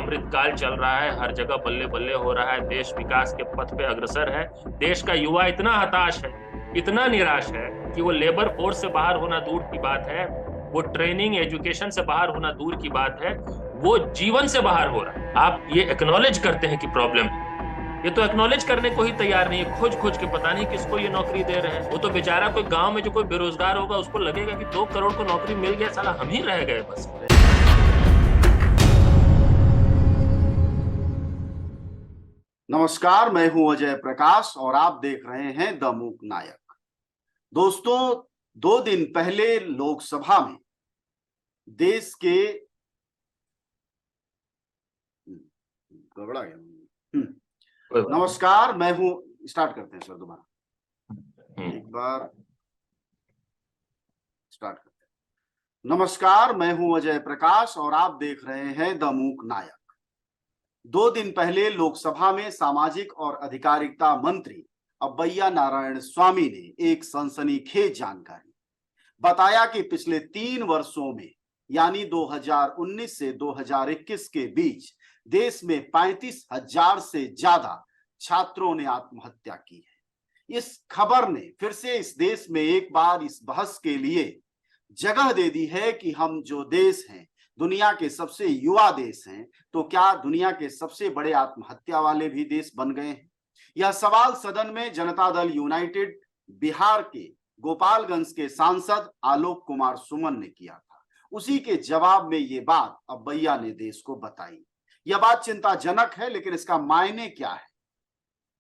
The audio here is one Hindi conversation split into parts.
अमृतकाल चल रहा है, हर जगह बल्ले बल्ले हो रहा है, देश विकास के पथ पे अग्रसर है। देश का युवा इतना हताश है, इतना निराश है कि वो लेबर फोर्स से बाहर होना दूर की बात है, वो ट्रेनिंग एजुकेशन से बाहर होना दूर की बात है, वो जीवन से बाहर हो रहा है। आप ये एक्नॉलेज करते हैं कि प्रॉब्लम है, ये तो एक्नॉलेज करने को ही तैयार नहीं है। खोज खोज के पता नहीं किसको ये नौकरी दे रहे हैं। वो तो बेचारा कोई गांव में जो कोई बेरोजगार होगा उसको लगेगा कि 2 करोड़ को नौकरी मिल गया, साला हम ही रह गए बस। नमस्कार, मैं हूं अजय प्रकाश और आप देख रहे हैं द मूक नायक। दोस्तों, 2 दिन पहले लोकसभा में देश के गड़बड़ा गया। नमस्कार, मैं हूं स्टार्ट करते हैं सर, दोबारा एक बार स्टार्ट करते हैं। नमस्कार, मैं हूं अजय प्रकाश और आप देख रहे हैं द मूक नायक। 2 दिन पहले लोकसभा में सामाजिक और अधिकारिता मंत्री अब्बैया नारायण स्वामी ने एक सनसनीखेज जानकारी बताया कि पिछले 3 वर्षों में यानी 2019 से 2021 के बीच देश में 35,000 से ज्यादा छात्रों ने आत्महत्या की है। इस खबर ने फिर से इस देश में एक बार इस बहस के लिए जगह दे दी है कि हम जो देश हैं, दुनिया के सबसे युवा देश हैं, तो क्या दुनिया के सबसे बड़े आत्महत्या वाले भी देश बन गए हैं? यह सवाल सदन में जनता दल यूनाइटेड बिहार के गोपालगंज के सांसद आलोक कुमार सुमन ने किया था। उसी के जवाब में ये बात अब्बैया ने देश को बताई। यह बात चिंताजनक है, लेकिन इसका मायने क्या है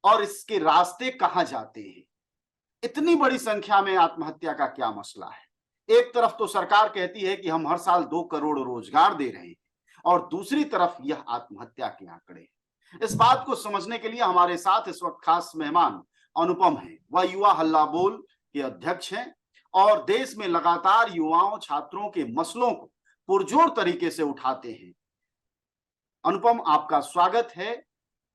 और इसके रास्ते कहां जाते हैं? इतनी बड़ी संख्या में आत्महत्या का क्या मसला है? एक तरफ तो सरकार कहती है कि हम हर साल 2 करोड़ रोजगार दे रहे हैं और दूसरी तरफ यह आत्महत्या के आंकड़े हैं। इस बात को समझने के लिए हमारे साथ इस वक्त खास मेहमान अनुपम हैं। वह युवा हल्ला बोल के अध्यक्ष हैं और देश में लगातार युवाओं छात्रों के मसलों को पुरजोर तरीके से उठाते हैं। अनुपम, आपका स्वागत है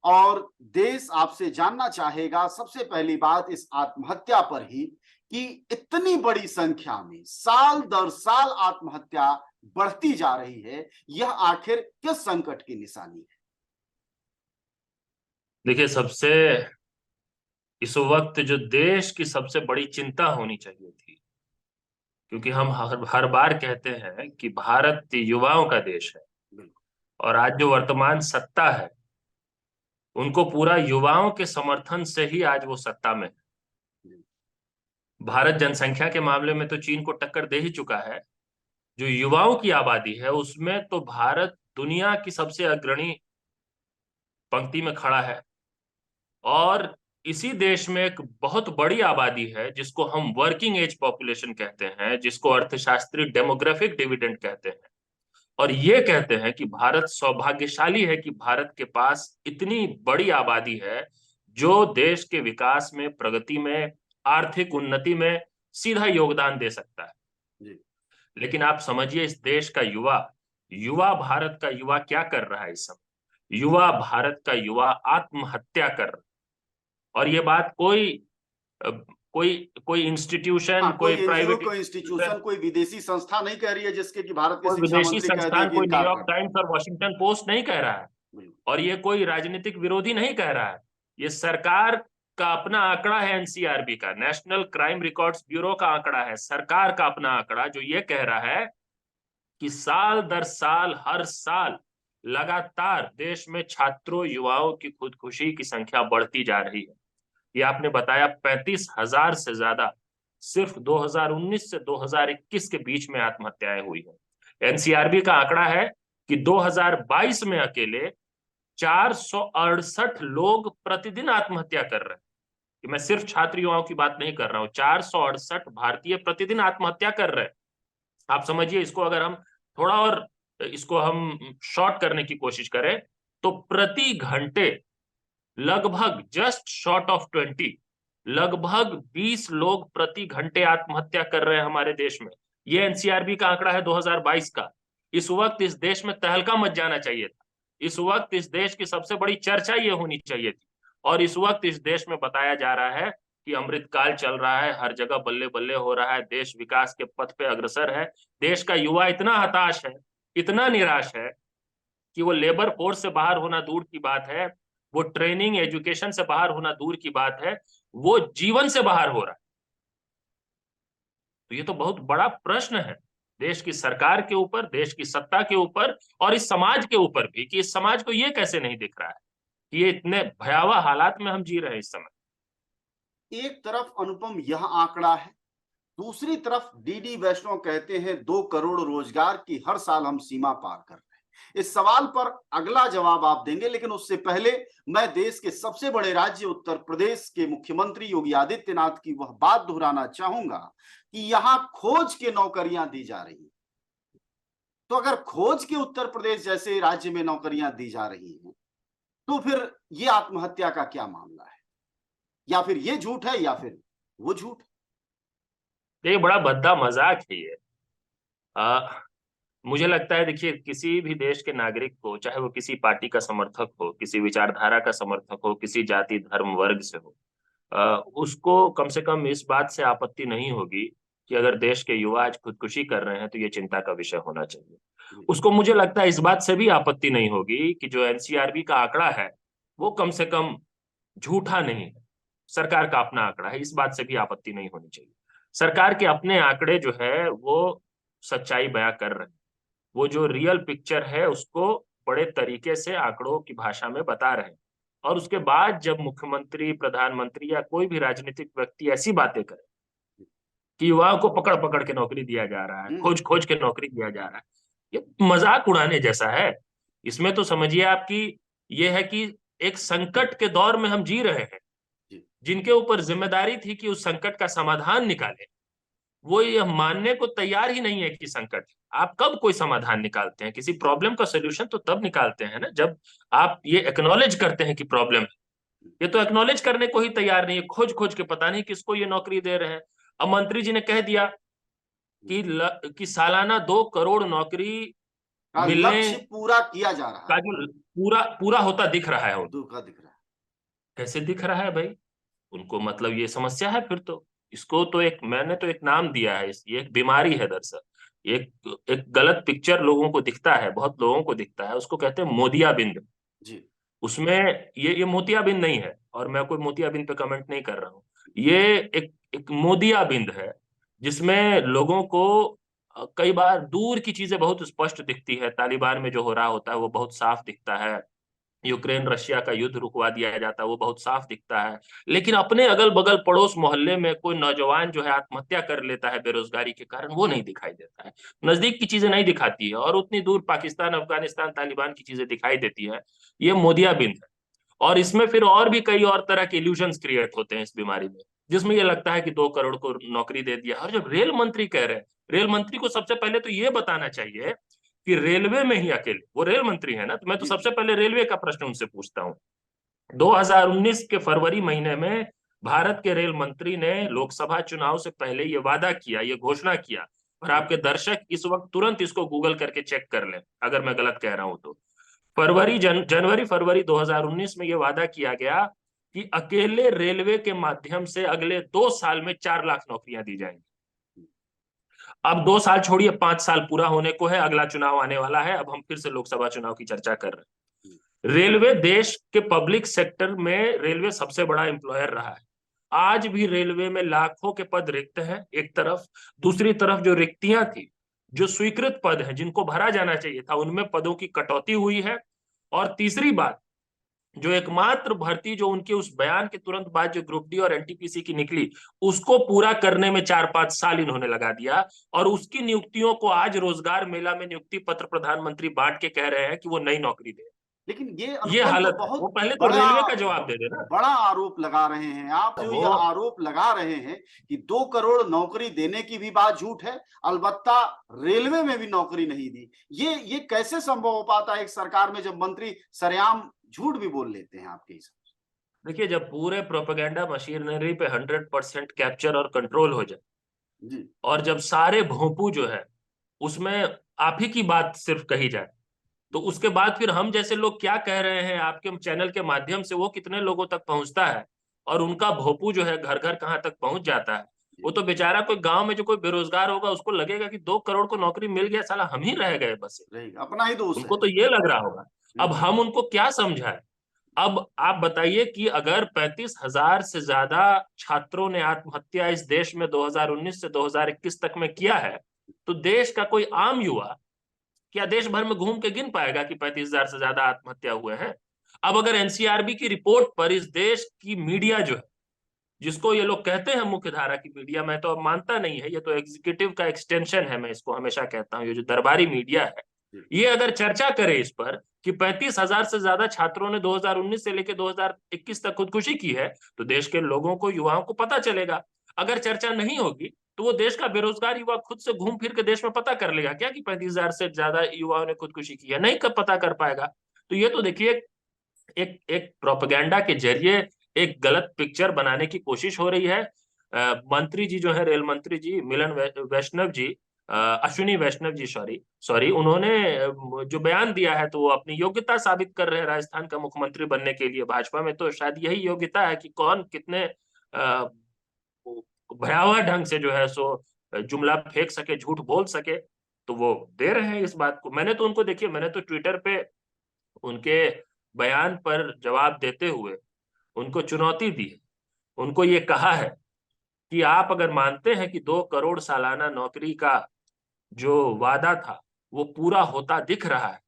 और देश आपसे जानना चाहेगा सबसे पहली बात इस आत्महत्या पर ही कि इतनी बड़ी संख्या में साल दर साल आत्महत्या बढ़ती जा रही है, यह आखिर किस संकट की निशानी है? देखिए, सबसे इस वक्त जो देश की सबसे बड़ी चिंता होनी चाहिए थी, क्योंकि हम हर बार कहते हैं कि भारत युवाओं का देश है और आज जो वर्तमान सत्ता है उनको पूरा युवाओं के समर्थन से ही आज वो सत्ता में है। भारत जनसंख्या के मामले में तो चीन को टक्कर दे ही चुका है। जो युवाओं की आबादी है उसमें तो भारत दुनिया की सबसे अग्रणी पंक्ति में खड़ा है। और इसी देश में एक बहुत बड़ी आबादी है जिसको हम वर्किंग एज पॉपुलेशन कहते हैं, जिसको अर्थशास्त्री डेमोग्राफिक डिविडेंड कहते हैं। और ये कहते हैं कि भारत सौभाग्यशाली है कि भारत के पास इतनी बड़ी आबादी है जो देश के विकास में, प्रगति में, आर्थिक उन्नति में सीधा योगदान दे सकता है जी। लेकिन आप समझिए, इस देश का युवा युवा भारत का युवा क्या कर रहा है इस समय? युवा भारत का युवा आत्महत्या कर रहा है। और ये बात कोई कोई इंस्टीट्यूशन, कोई प्राइवेट कोई इंस्टीट्यूशन, कोई विदेशी संस्था नहीं कह रही है जिसके कि भारत के कोई शिक्षा विदेशी मंत्री कह दिए संस्थान, कि कोई इनकार न्यूयॉर्क कर। टाइम्स और वॉशिंगटन पोस्ट नहीं कह रहा है और ये कोई राजनीतिक विरोधी नहीं कह रहा है। ये सरकार का अपना आंकड़ा है, एनसीआरबी का, नेशनल क्राइम रिकॉर्ड्स ब्यूरो का आंकड़ा है, सरकार का अपना आंकड़ा, जो ये कह रहा है कि साल दर साल, हर साल लगातार देश में छात्रों, युवाओं की खुदकुशी की संख्या बढ़ती जा रही है। ये आपने बताया 35,000 से ज्यादा सिर्फ 2019 से 2021 के बीच में आत्महत्याएं हुई है। एनसीआरबी का आंकड़ा है कि 2022 में अकेले 468 लोग प्रतिदिन आत्महत्या कर रहे हैं। कि मैं सिर्फ छात्र युवाओं की बात नहीं कर रहा हूं, 468 भारतीय प्रतिदिन आत्महत्या कर रहे हैं। आप समझिए, इसको अगर हम थोड़ा और इसको हम शॉर्ट करने की कोशिश करें तो प्रति घंटे लगभग जस्ट शॉर्ट ऑफ 20, लगभग 20 लोग प्रति घंटे आत्महत्या कर रहे हैं हमारे देश में। ये एनसीआरबी का आंकड़ा है 2022 का। इस वक्त इस देश में तहलका मच जाना चाहिए था। इस वक्त इस देश की सबसे बड़ी चर्चा ये होनी चाहिए थी। और इस वक्त इस देश में बताया जा रहा है कि अमृतकाल चल रहा है, हर जगह बल्ले बल्ले हो रहा है, देश विकास के पथ पे अग्रसर है। देश का युवा इतना हताश है, इतना निराश है कि वो लेबर फोर्स से बाहर होना दूर की बात है, वो ट्रेनिंग एजुकेशन से बाहर होना दूर की बात है, वो जीवन से बाहर हो रहा है। तो ये तो बहुत बड़ा प्रश्न है देश की सरकार के ऊपर, देश की सत्ता के ऊपर, और इस समाज के ऊपर भी, कि इस समाज को ये कैसे नहीं दिख रहा है कि ये इतने भयावह हालात में हम जी रहे हैं इस समय। एक तरफ अनुपम यह आंकड़ा है, दूसरी तरफ डीडी वैष्णव कहते हैं 2 करोड़ रोजगार की हर साल हम सीमा पार कर रहे हैं। इस सवाल पर अगला जवाब आप देंगे, लेकिन उससे पहले मैं देश के सबसे बड़े राज्य उत्तर प्रदेश के मुख्यमंत्री योगी आदित्यनाथ की वह बात दोहराना चाहूंगा कि यहां खोज के नौकरियां दी जा रही हैं। तो अगर खोज के उत्तर प्रदेश जैसे राज्य में नौकरियां दी जा रही हैं, तो फिर ये आत्महत्या का क्या मामला है? या फिर ये झूठ है या फिर वो झूठ? ये बड़ा भद्दा मजाक है ये। आ, मुझे लगता है, देखिए, किसी भी देश के नागरिक को, चाहे वो किसी पार्टी का समर्थक हो, किसी विचारधारा का समर्थक हो, किसी जाति धर्म वर्ग से हो, उसको कम से कम इस बात से आपत्ति नहीं होगी कि अगर देश के युवा आज खुदकुशी कर रहे हैं तो ये चिंता का विषय होना चाहिए। उसको, मुझे लगता है, इस बात से भी आपत्ति नहीं होगी कि जो एनसीआरबी का आंकड़ा है वो कम से कम झूठा नहीं है, सरकार का अपना आंकड़ा है, इस बात से भी आपत्ति नहीं होनी चाहिए। सरकार के अपने आंकड़े जो है वो सच्चाई बयां कर रहे हैं, वो जो रियल पिक्चर है उसको बड़े तरीके से आंकड़ों की भाषा में बता रहे हैं। और उसके बाद जब मुख्यमंत्री, प्रधानमंत्री या कोई भी राजनीतिक व्यक्ति ऐसी बातें करे कि युवाओं को पकड़ पकड़ के नौकरी दिया जा रहा है, खोज खोज के नौकरी दिया जा रहा है, ये मजाक उड़ाने जैसा है। इसमें तो समझिए आपकी, ये है कि एक संकट के दौर में हम जी रहे हैं, जिनके ऊपर जिम्मेदारी थी कि उस संकट का समाधान निकाले, वो ये मानने को तैयार ही नहीं है कि संकट है। आप कब कोई समाधान निकालते हैं? किसी प्रॉब्लम का सोल्यूशन तो तब निकालते हैं ना जब आप ये एक्नॉलेज करते हैं कि प्रॉब्लम है। ये तो एक्नॉलेज करने को ही तैयार नहीं है, खोज खोज के पता नहीं किसको ये नौकरी दे रहे हैं। अब मंत्री जी ने कह दिया कि सालाना 2 करोड़ नौकरी का मिलने लक्ष्य पूरा किया जा रहा का है। जो पूरा पूरा होता दिख रहा है उनको। धोखा दिख रहा है। कैसे दिख रहा है भाई? उनको मतलब ये समस्या है फिर तो। इसको तो एक, मैंने तो एक नाम दिया है, ये एक बीमारी है दरअसल। एक एक गलत पिक्चर लोगों को दिखता है, बहुत लोगों को दिखता है, उसको कहते हैं मोतियाबिंद। जी। उसमें ये मोतियाबिंद नहीं है, और मैं कोई मोतियाबिंद पे कमेंट नहीं कर रहा हूँ। ये एक एक मोदियाबिंद है, जिसमें लोगों को कई बार दूर की चीजें बहुत स्पष्ट दिखती है। तालिबान में जो हो रहा होता है वो बहुत साफ दिखता है, यूक्रेन रशिया का युद्ध रुकवा दिया जाता है वो बहुत साफ दिखता है। लेकिन अपने अगल बगल पड़ोस मोहल्ले में कोई नौजवान जो है आत्महत्या कर लेता है बेरोजगारी के कारण, वो नहीं दिखाई देता है। नजदीक की चीजें नहीं दिखाती है, और उतनी दूर पाकिस्तान, अफगानिस्तान, तालिबान की चीजें दिखाई देती है। ये मोदियाबिंद है। और इसमें फिर और भी कई और तरह के इल्यूजन्स क्रिएट होते हैं इस बीमारी में, जिसमें ये लगता है कि 2 करोड़ को नौकरी दे दिया। और जब रेल मंत्री कह रहे हैं, रेल मंत्री को सबसे पहले तो ये बताना चाहिए कि रेलवे में ही अकेले, वो रेल मंत्री है ना, तो मैं तो जी। सबसे पहले रेलवे का प्रश्न उनसे पूछता हूँ। 2019 के फरवरी महीने में भारत के रेल मंत्री ने लोकसभा चुनाव से पहले ये वादा किया, ये घोषणा किया, और आपके दर्शक इस वक्त तुरंत इसको गूगल करके चेक कर लें अगर मैं गलत कह रहा हूं तो। जनवरी फरवरी 2019 में यह वादा किया गया कि अकेले रेलवे के माध्यम से अगले 2 साल में 4 लाख नौकरियां दी जाएंगी। अब 2 साल छोड़िए, 5 साल पूरा होने को है, अगला चुनाव आने वाला है, अब हम फिर से लोकसभा चुनाव की चर्चा कर रहे हैं। रेलवे देश के पब्लिक सेक्टर में रेलवे सबसे बड़ा एम्प्लॉयर रहा है। आज भी रेलवे में लाखों के पद रिक्त हैं एक तरफ, दूसरी तरफ जो रिक्तियां थी, जो स्वीकृत पद हैं जिनको भरा जाना चाहिए था, उनमें पदों की कटौती हुई है। और तीसरी बात, जो एकमात्र भर्ती जो उनके उस बयान के तुरंत बाद जो ग्रुप डी और एनटीपीसी की निकली, उसको पूरा करने में 4-5 साल इन्होंने लगा दिया। और उसकी नियुक्तियों को आज रोजगार मेला में नियुक्ति पत्र प्रधानमंत्री बांट के कह रहे हैं कि वो नई नौकरी दे। लेकिन ये ये अनुपम तो हालत है, वो बहुत पहले तो बड़ा रेलवे का जवाब दे देना। बड़ा आरोप लगा रहे हैं आप। जो ये वो आरोप लगा रहे हैं कि 2 करोड़ नौकरी देने की भी बात झूठ है, अलबत्ता रेलवे में भी नौकरी नहीं दी, ये कैसे संभव हो पाता है एक सरकार में जब मंत्री सरेआम झूठ भी बोल लेते हैं आपके हिसाब से? देखिए, जब पूरे प्रोपेगेंडा मशीनरी पे 100% कैप्चर और कंट्रोल हो जाए, जी। और जब सारे भोंपू जो है उसमें आप ही की बात सिर्फ कही जाए, तो उसके बाद फिर हम जैसे लोग क्या कह रहे हैं आपके चैनल के माध्यम से, वो कितने लोगों तक पहुंचता है, और उनका भोंपू जो है घर घर कहाँ तक पहुंच जाता है, वो तो बेचारा कोई गांव में जो कोई बेरोजगार होगा उसको लगेगा कि 2 करोड़ को नौकरी मिल गया, साला हम ही रह गए बस। रहेगा, अपना ही दोष उनको है। तो ये लग रहा होगा। अब बिल्कुल। हम उनको क्या समझाएं? अब आप बताइए कि अगर 35,000 से ज्यादा छात्रों ने आत्महत्या इस देश में 2019 से 2021 तक में किया है, तो देश का कोई आम युवा क्या देश भर में घूम के गिन पाएगा कि 35,000 से ज्यादा आत्महत्या हुए हैं? अब अगर एनसीआरबी की रिपोर्ट पर इस देश की मीडिया जो है, जिसको ये लोग कहते हैं मुख्य धारा की मीडिया, मैं तो अब मानता नहीं है, ये तो एग्जीक्यूटिव का एक्सटेंशन है, मैं इसको हमेशा कहता हूँ, ये जो दरबारी मीडिया है, ये अगर चर्चा करे इस पर कि 35,000 से ज्यादा छात्रों ने 2019 से लेकर 2021 तक खुदकुशी की है, तो देश के लोगों को, युवाओं को पता चलेगा। अगर चर्चा नहीं होगी तो वो देश का बेरोजगार युवा खुद से घूम फिर के देश में पता कर लेगा क्या कि 35,000 से ज्यादा युवाओं ने खुदकुशी की है? नहीं कर पता कर पाएगा। तो ये तो देखिए, एक एक प्रोपेगेंडा के जरिए एक गलत पिक्चर बनाने की कोशिश हो रही है। मंत्री जी जो है, रेल मंत्री जी मिलन वैष्णव जी, अश्विनी वैष्णव जी, सॉरी सॉरी, उन्होंने जो बयान दिया है तो वो अपनी योग्यता साबित कर रहे हैं राजस्थान का मुख्यमंत्री बनने के लिए। भाजपा में तो शायद यही योग्यता है कि कौन कितने भयावह ढंग से जो है सो जुमला फेंक सके, झूठ बोल सके, तो वो दे रहे हैं इस बात को। मैंने तो उनको, देखिए, मैंने तो ट्विटर पे उनके बयान पर जवाब देते हुए उनको चुनौती दी है। उनको ये कहा है कि आप अगर मानते हैं कि 2 करोड़ सालाना नौकरी का जो वादा था वो पूरा होता दिख रहा है,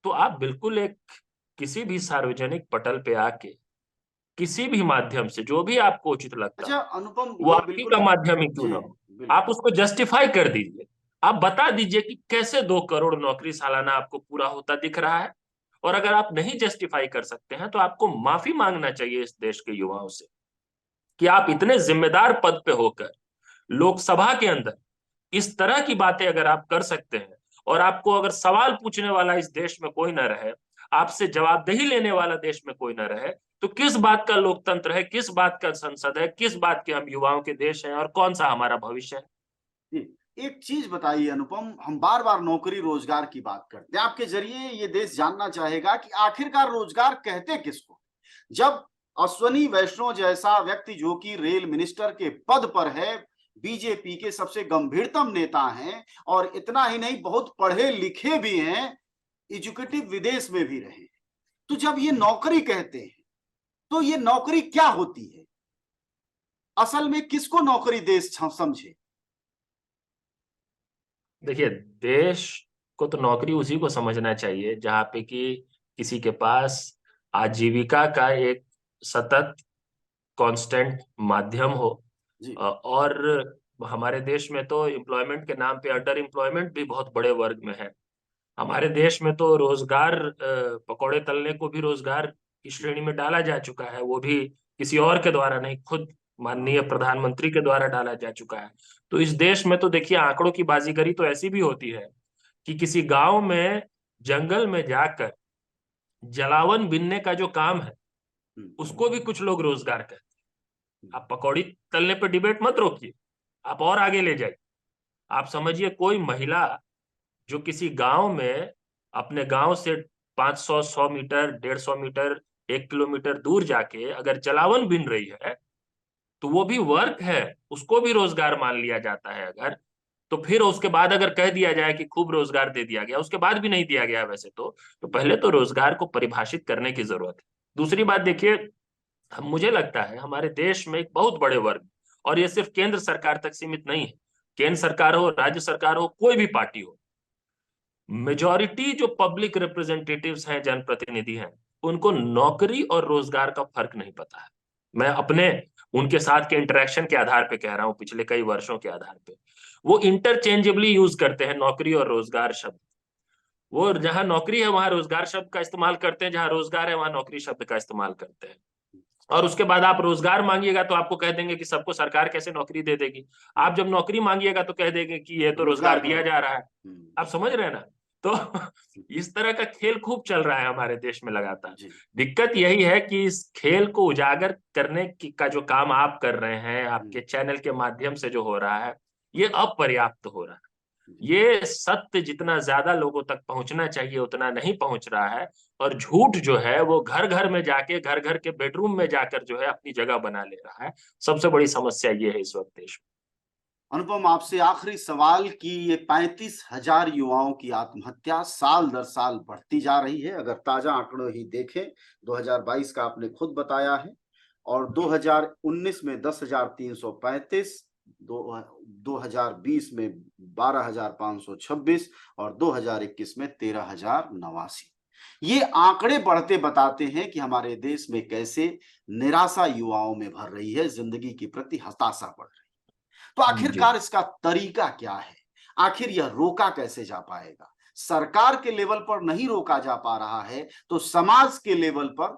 तो आप बिल्कुल एक किसी भी सार्वजनिक पटल पे आके किसी भी माध्यम से, जो भी आपको उचित लगता अच्छा हो, अनुपम, वो ये आप ही बिल्कुल। का माध्यम ही क्यों जी ना हो, आप बिल्कुल। उसको जस्टिफाई कर दीजिए। आप बता दीजिए कि कैसे 2 करोड़ नौकरी सालाना आपको पूरा होता दिख रहा है। और अगर आप नहीं जस्टिफाई कर सकते हैं तो आपको माफी मांगना चाहिए इस देश के युवाओं से कि आप इतने जिम्मेदार पद पे होकर लोकसभा के अंदर इस तरह की बातें अगर आप कर सकते हैं, और आपको अगर सवाल पूछने वाला इस देश में कोई ना रहे, आपसे जवाबदेही लेने वाला देश में कोई ना रहे, तो किस बात का लोकतंत्र है, किस बात का संसद है, किस बात के हम युवाओं के देश हैं, और कौन सा हमारा भविष्य है? जी, एक चीज बताइए अनुपम, हम बार बार नौकरी रोजगार की बात करते हैं, आपके जरिए ये देश जानना चाहेगा कि आखिरकार रोजगार कहते किसको? जब अश्वनी वैष्णव जैसा व्यक्ति, जो कि रेल मिनिस्टर के पद पर है, बीजेपी के सबसे गंभीरतम नेता हैं, और इतना ही नहीं, बहुत पढ़े लिखे भी हैं, एजुकेटिव, विदेश में भी रहे, तो जब ये नौकरी कहते हैं तो ये नौकरी क्या होती है? असल में किसको नौकरी देश समझे? देखिए, देश को तो नौकरी उसी को समझना चाहिए जहां पे कि किसी के पास आजीविका का एक सतत कांस्टेंट माध्यम हो। जी और हमारे देश में तो एम्प्लॉयमेंट के नाम पे अंडर एम्प्लॉयमेंट भी बहुत बड़े वर्ग में है। हमारे देश में तो रोजगार, पकौड़े तलने को भी रोजगार की श्रेणी में डाला जा चुका है, वो भी किसी और के द्वारा नहीं, खुद हाँ। माननीय प्रधानमंत्री के द्वारा डाला जा चुका है। तो इस देश में तो देखिए, आंकड़ों की बाजीगरी तो ऐसी भी होती है कि किसी गांव में जंगल में जाकर जलावन बीनने का जो काम है, उसको भी कुछ लोग रोजगार कहते हैं। आप पकौड़ी तलने पर डिबेट मत रोकिए, आप और आगे ले जाइए। आप समझिए, कोई महिला जो किसी गांव में अपने गांव से 500, 100 मीटर, 150 मीटर, 1 किलोमीटर दूर जाके अगर जलावन बीन रही है, तो वो भी वर्क है, उसको भी रोजगार मान लिया जाता है। अगर तो फिर उसके बाद अगर कह दिया जाए कि खूब रोजगार दे दिया गया, उसके बाद भी नहीं दिया गया वैसे तो पहले तो रोजगार को परिभाषित करने की जरूरत है। दूसरी बात देखिए, मुझे लगता है हमारे देश में एक बहुत बड़े वर्ग, और ये सिर्फ केंद्र सरकार तक सीमित नहीं है, केंद्र सरकार हो, राज्य सरकार हो, कोई भी पार्टी हो, मेजॉरिटी जो पब्लिक रिप्रेजेंटेटिव्स हैं, जनप्रतिनिधि हैं, उनको नौकरी और रोजगार का फर्क नहीं पता है। मैं अपने उनके साथ के इंटरेक्शन के आधार पे कह रहा हूं, पिछले कई वर्षों के आधार पे। वो इंटरचेंजेबली यूज करते हैं नौकरी और रोजगार शब्द। वो जहां नौकरी है वहां रोजगार शब्द का इस्तेमाल करते हैं, जहां रोजगार है वहां नौकरी शब्द का इस्तेमाल करते हैं। और उसके बाद आप रोजगार मांगिएगा तो आपको कह देंगे कि सबको सरकार कैसे नौकरी दे देगी। आप जब नौकरी मांगिएगा तो कह देंगे कि ये तो रोजगार रोजगार दिया करो। जा रहा है। आप समझ रहे हैं ना? तो इस तरह का खेल खूब चल रहा है हमारे देश में लगातार। जी दिक्कत यही है कि इस खेल को उजागर करने का जो काम आप कर रहे हैं, जी आपके चैनल के माध्यम से जो हो रहा है, ये अपर्याप्त हो रहा है। जी ये सत्य जितना ज्यादा लोगों तक पहुंचना चाहिए उतना नहीं पहुंच रहा है। और झूठ जो है वो घर घर में जाके, घर घर के बेडरूम में जाकर जो है अपनी जगह बना ले रहा है। सबसे बड़ी समस्या ये है इस वक्त देश में। अनुपम, आपसे आखिरी सवाल कि ये 35,000 युवाओं की आत्महत्या साल दर साल बढ़ती जा रही है। अगर ताजा आंकड़े ही देखें, 2022 का आपने खुद बताया है, और 2019 में 10,335, 2020 में 12,526 और 2021 में 13,089। ये आंकड़े बढ़ते बताते हैं कि हमारे देश में कैसे निराशा युवाओं में भर रही है, जिंदगी के प्रति हताशा बढ़ रही है। तो जी आखिरकार इसका तरीका क्या है? आखिर यह रोका कैसे जा पाएगा? सरकार के लेवल पर नहीं रोका जा पा रहा है, तो समाज के लेवल पर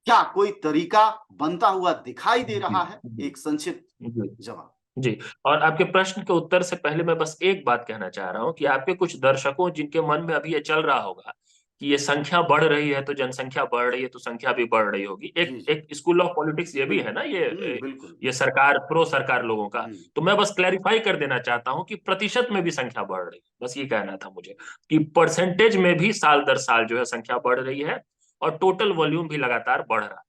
क्या कोई तरीका बनता हुआ दिखाई दे जी रहा है? जी एक संक्षिप्त जी जवाब। जी। और आपके प्रश्न के उत्तर से पहले मैं बस एक बात कहना चाह रहा हूं कि आपके कुछ दर्शकों जिनके मन में अभी ये चल रहा होगा कि ये संख्या बढ़ रही है तो जनसंख्या बढ़ रही है तो संख्या भी बढ़ रही होगी, एक जी जी। एक स्कूल ऑफ पॉलिटिक्स ये भी है ना, बिल्कुल। ये बिल्कुल। ये सरकार प्रो सरकार लोगों का। हम्म। तो मैं बस क्लैरिफाई कर देना चाहता हूं कि प्रतिशत में भी संख्या बढ़ रही है, बस ये कहना था मुझे कि परसेंटेज में भी साल दर साल जो है संख्या बढ़ रही है और टोटल वॉल्यूम भी लगातार बढ़ रहा है।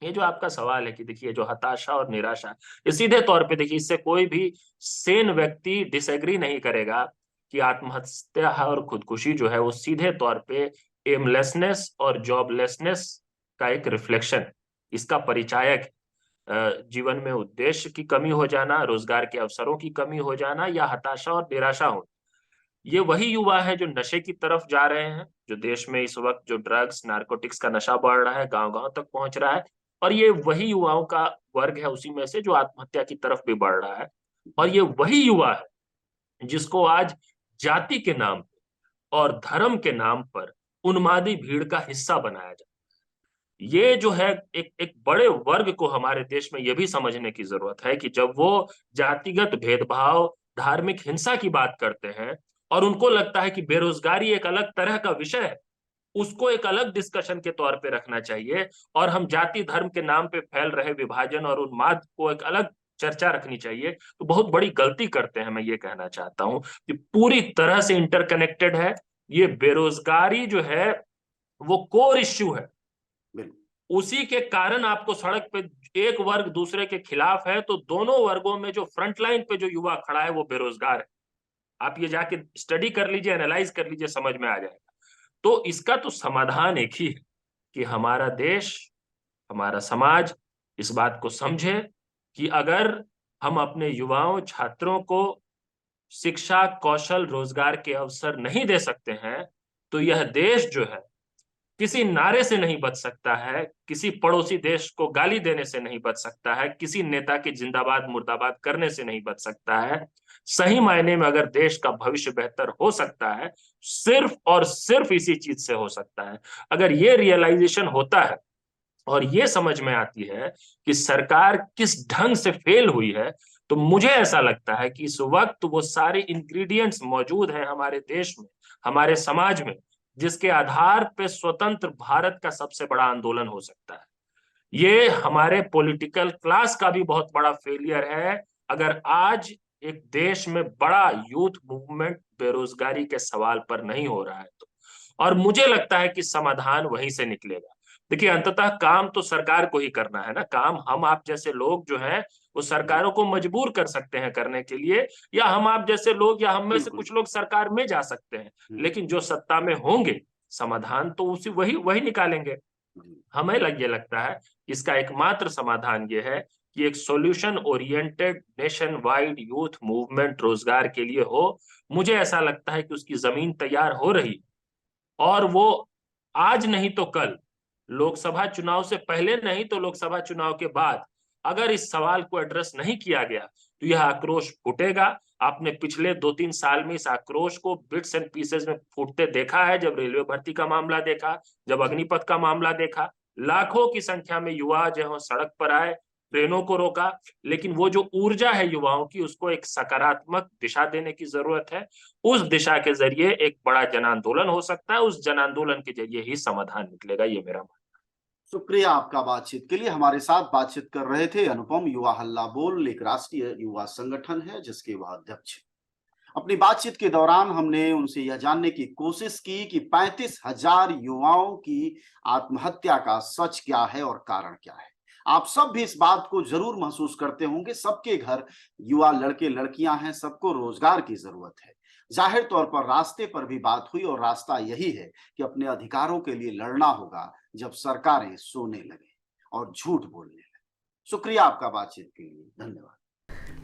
ये जो आपका सवाल है कि देखिए जो हताशा और निराशा, ये सीधे तौर पे देखिए इससे कोई भी सेन व्यक्ति डिसएग्री नहीं करेगा कि आत्महत्या और खुदकुशी जो है वो सीधे तौर पे एमलेसनेस और जॉबलेसनेस का एक रिफ्लेक्शन, इसका परिचायक जीवन में उद्देश्य की कमी हो जाना, रोजगार के अवसरों की कमी हो जाना या हताशा और निराशा हो। ये वही युवा है जो नशे की तरफ जा रहे हैं, जो देश में इस वक्त जो ड्रग्स नारकोटिक्स का नशा बढ़ रहा है, गांव गांव तक पहुंच रहा है। और ये वही युवाओं का वर्ग है उसी में से जो आत्महत्या की तरफ भी बढ़ रहा है। और ये वही युवा है जिसको आज जाति के नाम पे और धर्म के नाम पर उन्मादी भीड़ का हिस्सा बनाया जाए। ये जो है एक एक बड़े वर्ग को हमारे देश में ये भी समझने की जरूरत है कि जब वो जातिगत भेदभाव, धार्मिक हिंसा की बात करते हैं और उनको लगता है कि बेरोजगारी एक अलग तरह का विषय है, उसको एक अलग डिस्कशन के तौर पे रखना चाहिए और हम जाति धर्म के नाम पे फैल रहे विभाजन और उन्माद को एक अलग चर्चा रखनी चाहिए, तो बहुत बड़ी गलती करते हैं। मैं ये कहना चाहता हूं कि पूरी तरह से इंटरकनेक्टेड है। ये बेरोजगारी जो है वो कोर इश्यू है, बिल्कुल। उसी के कारण आपको सड़क पे एक वर्ग दूसरे के खिलाफ है तो दोनों वर्गों में जो फ्रंट लाइन पे जो युवा खड़ा है वो बेरोजगार है। आप ये जाके स्टडी कर लीजिए, एनालाइज कर लीजिए, समझ में आ जाएगा। तो इसका तो समाधान एक ही है कि हमारा देश, हमारा समाज इस बात को समझे कि अगर हम अपने युवाओं छात्रों को शिक्षा, कौशल, रोजगार के अवसर नहीं दे सकते हैं तो यह देश जो है किसी नारे से नहीं बच सकता है, किसी पड़ोसी देश को गाली देने से नहीं बच सकता है, किसी नेता के जिंदाबाद मुर्दाबाद करने से नहीं बच सकता है। सही मायने में अगर देश का भविष्य बेहतर हो सकता है, सिर्फ और सिर्फ इसी चीज से हो सकता है। अगर ये रियलाइजेशन होता है और ये समझ में आती है कि सरकार किस ढंग से फेल हुई है, तो मुझे ऐसा लगता है कि इस वक्त वो सारे इंग्रेडिएंट्स मौजूद हैं हमारे देश में, हमारे समाज में, जिसके आधार पे स्वतंत्र भारत का सबसे बड़ा आंदोलन हो सकता है। ये हमारे पॉलिटिकल क्लास का भी बहुत बड़ा फेलियर है अगर आज एक देश में बड़ा यूथ मूवमेंट बेरोजगारी के सवाल पर नहीं हो रहा है तो। और मुझे लगता है कि समाधान वहीं से निकलेगा। देखिए अंततः काम तो सरकार को ही करना है ना, काम हम आप जैसे लोग जो हैं वो जी। सरकारों को मजबूर कर सकते हैं करने के लिए, या हम आप जैसे लोग या हम में से बिल्कुल। कुछ लोग सरकार में जा सकते हैं। हम्म। लेकिन जो सत्ता में होंगे समाधान तो उसी वही वही निकालेंगे। जी। ये लगता है इसका एकमात्र समाधान ये है कि एक solution oriented nation wide youth movement रोजगार के लिए हो। मुझे ऐसा लगता है कि उसकी जमीन तैयार हो रही और वो आज नहीं तो कल, लोकसभा चुनाव से पहले नहीं तो लोकसभा चुनाव के बाद, अगर इस सवाल को एड्रेस नहीं किया गया तो यह आक्रोश फूटेगा। आपने पिछले 2-3 साल में इस आक्रोश को बिट्स एंड पीसेस में फूटते देखा है। जब रेलवे भर्ती का मामला देखा, जब अग्निपथ का मामला देखा, लाखों की संख्या में युवा जो है सड़क पर आए, ट्रेनों को रोका। लेकिन वो जो ऊर्जा है युवाओं की, उसको एक सकारात्मक दिशा देने की जरूरत है। उस दिशा के जरिए एक बड़ा जन आंदोलन हो सकता है, उस जन आंदोलन के जरिए ही समाधान निकलेगा, ये मेरा मानना शुक्रिया आपका बातचीत के लिए। हमारे साथ बातचीत कर रहे थे अनुपम। युवा हल्ला बोल एक राष्ट्रीय युवा संगठन है जिसके वह अध्यक्ष हैं। अपनी बातचीत के दौरान हमने उनसे यह जानने की कोशिश की कि 35,000 युवाओं की आत्महत्या का सच क्या है और कारण क्या है। आप सब भी इस बात को जरूर महसूस करते होंगे, सबके घर युवा लड़के लड़कियां हैं, सबको रोजगार की जरूरत है। जाहिर तौर पर रास्ते पर भी बात हुई और रास्ता यही है कि अपने अधिकारों के लिए लड़ना होगा जब सरकारें सोने लगे और झूठ बोलने लगे। शुक्रिया आपका बातचीत के लिए, धन्यवाद।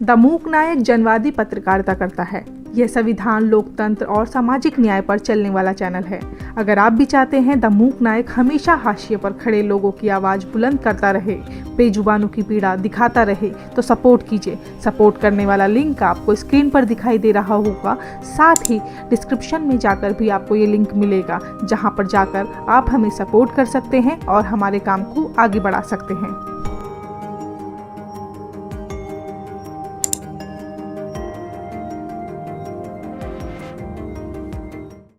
द मूक नायक जनवादी पत्रकारिता करता है। यह संविधान, लोकतंत्र और सामाजिक न्याय पर चलने वाला चैनल है। अगर आप भी चाहते हैं द मूक नायक हमेशा हाशिए पर खड़े लोगों की आवाज़ बुलंद करता रहे, बेजुबानों की पीड़ा दिखाता रहे, तो सपोर्ट कीजिए। सपोर्ट करने वाला लिंक आपको स्क्रीन पर दिखाई दे रहा होगा। साथ ही डिस्क्रिप्शन में जाकर भी आपको ये लिंक मिलेगा, जहाँ पर जाकर आप हमें सपोर्ट कर सकते हैं और हमारे काम को आगे बढ़ा सकते हैं।